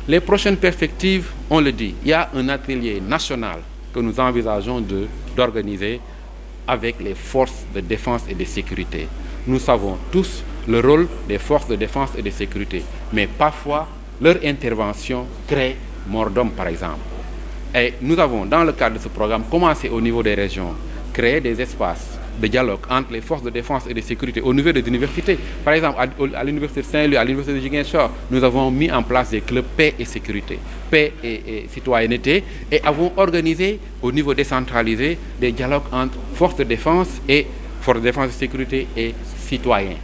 Les prochaines perspectives, on le dit, il y a un atelier national que nous envisageons d'organiser avec les forces de défense et de sécurité. Nous savons tous le rôle des forces de défense et de sécurité, mais parfois leur intervention crée mort d'homme, par exemple. Et nous avons, dans le cadre de ce programme, commencé au niveau des régions, créer des espaces de dialogue entre les forces de défense et de sécurité au niveau des universités. Par exemple, à l'université de Saint-Louis, à l'université de Ziguinchor, nous avons mis en place des clubs paix et sécurité, paix et citoyenneté, et avons organisé au niveau décentralisé des dialogues entre forces de défense et sécurité et citoyens.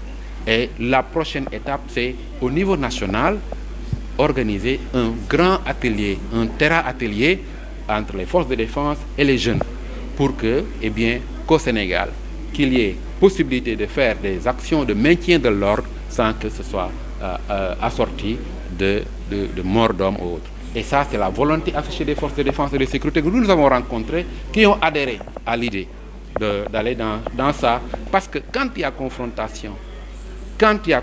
Et la prochaine étape, c'est au niveau national, organiser un grand atelier, un terrain-atelier entre les forces de défense et les jeunes, pour que, qu'au Sénégal, qu'il y ait possibilité de faire des actions de maintien de l'ordre sans que ce soit assorti de mort d'homme ou autre. Et ça, c'est la volonté affichée des forces de défense et de sécurité que nous avons rencontrées, qui ont adhéré à l'idée d'aller dans ça. Parce que quand il y a confrontation, quand il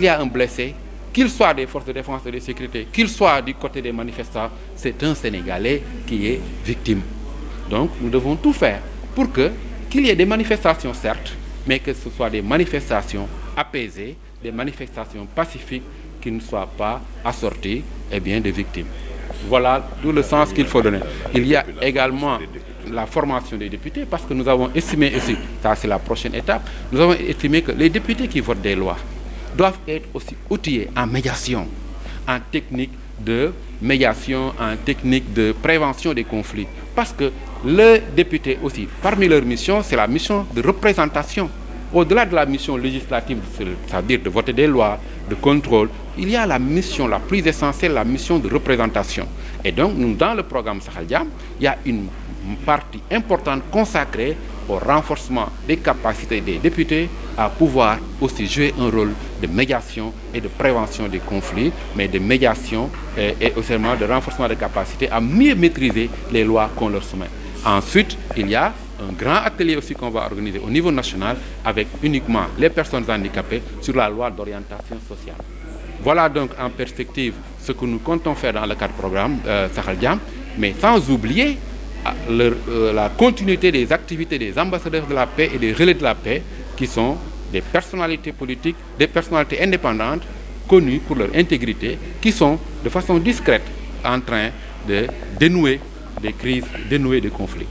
y a un blessé, qu'il soit des forces de défense et de sécurité, qu'il soit du côté des manifestants, c'est un Sénégalais qui est victime. Donc, nous devons tout faire pour qu'il y ait des manifestations, certes, mais que ce soit des manifestations apaisées, des manifestations pacifiques qui ne soient pas assorties de victimes. Voilà tout le sens qu'il faut donner. Il y a également la formation des députés, parce que nous avons estimé aussi, ça c'est la prochaine étape, nous avons estimé que les députés qui votent des lois doivent être aussi outillés en médiation, en technique de médiation, en technique de prévention des conflits. Parce que les députés aussi, parmi leurs missions, c'est la mission de représentation. Au-delà de la mission législative, c'est-à-dire de voter des lois, de contrôle, il y a la mission la plus essentielle, la mission de représentation. Et donc, nous, dans le programme Sakhel Jam, il y a une partie importante consacrée au renforcement des capacités des députés à pouvoir aussi jouer un rôle de médiation et de prévention des conflits, mais de médiation et aussi de renforcement des capacités à mieux maîtriser les lois qu'on leur soumet. Ensuite, il y a un grand atelier aussi qu'on va organiser au niveau national avec uniquement les personnes handicapées sur la loi d'orientation sociale. Voilà donc en perspective ce que nous comptons faire dans le cadre du programme Sakhel Jam, mais sans oublier la continuité des activités des ambassadeurs de la paix et des relais de la paix qui sont des personnalités politiques, des personnalités indépendantes connues pour leur intégrité, qui sont de façon discrète en train de dénouer des crises, dénouer des conflits.